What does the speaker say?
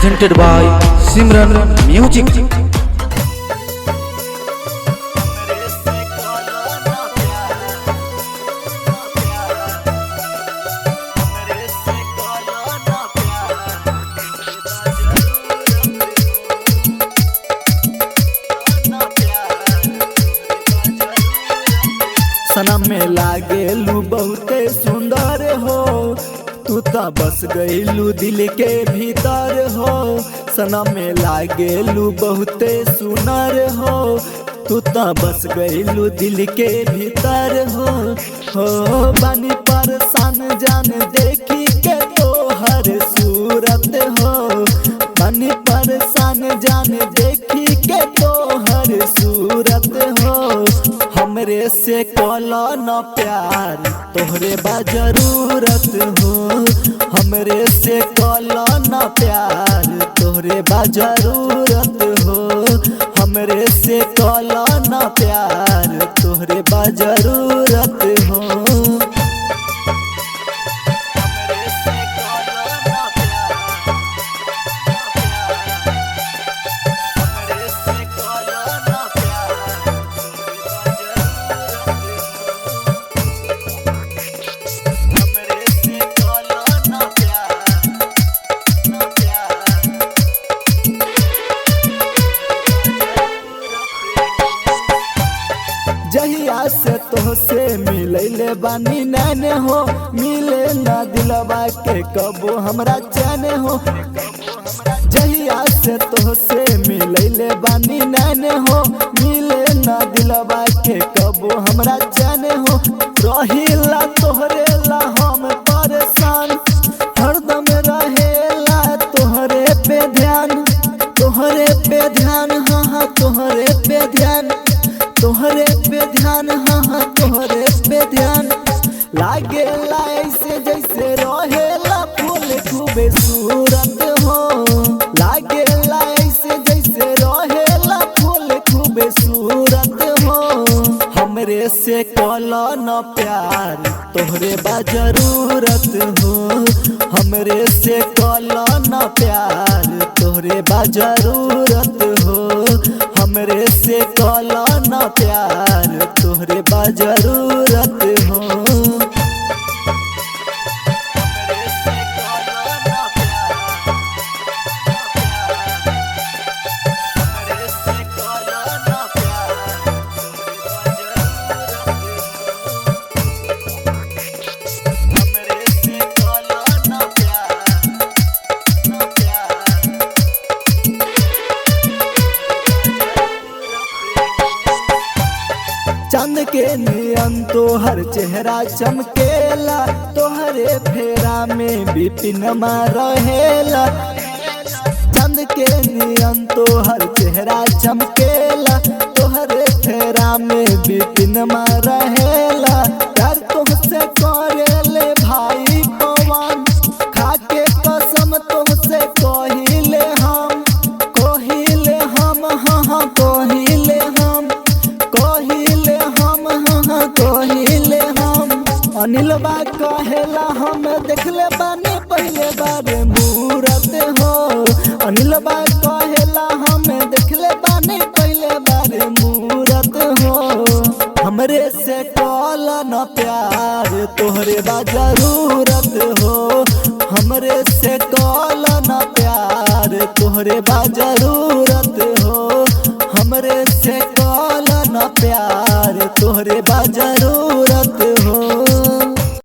presented by Simran Music। सनम में लागेलू बहुते सुंदर हो, तू तो बस गईलू दिल के भीतर हो। सनम में लागेलू बहुते सुंदर हो, तू तो बस गईलू दिल के भीतर हो बानी परेशान जान देखी के तो हर सूरत हो, बानी परेशान जान देखी के तो हर सूरत हो। हमरे से कला न प्यार तोहरे बा जरूरत हो, हमरे से कला न प्यार तोहरे बा जरूरत हो, हमरे से कला न प्यार तोहरे बा जरूरत हो। जहिया से तोहसे मिलैले बानी नैन हो, मिले ना दिलवा के कबो हमरा चैन हो। जहिया से तोहसे मिलैले बानी नैन हो, मिले ना दिलवा के कबो हमरा चैन हो। रहिला तोहरे ला हम परेशान, हरदम रहेला तोहरे पे ध्यान, तोहरे पे ध्यान, हाँ हाँ तोहरे पे ध्यान, तोहरे पे ध्यान, हाँ हाँ तोहरे पे ध्यान। लागेला ऐसे जैसे रहेला फूल खूबे सूरत हो, लागेला ऐसे जैसे रहेला फूल खूबे सूरत हो। हमरे से कला न प्यार तोहरे बा जरूरत हो, हमरे से कला न प्यार तोहरे बा जरूरत हो, हमरे से कला न प्यार तोहरे बा जरूरत हो। चंद के नियन तोहर चेहरा चमकेला, तोहरे फेरा में बिपिन रहेला। चंद के नियन तोहर चेहरा चमकेला, तोहरे फेरा में बिपिन रहेला। यार तुमसे करेले भाई पवन, खाके कसम तुमसे कहिले हम, कहिले हम, हाँ हाँ कहिले हम, कहिले हम, हाँ हाँ कहिले हम। अनिल बा कहेला हम देखले बानी पहले बार मूरत हो, अनिल बा कहेला हम देखले बानी पहले बार मूरत हो। हमरे से कला न प्यार तोहरे बा जरूरत हो, हमरे से कला न प्यार तोहरे बा जरूरत हो, हमरे से कला न प्यार तोहरे बा जरूरत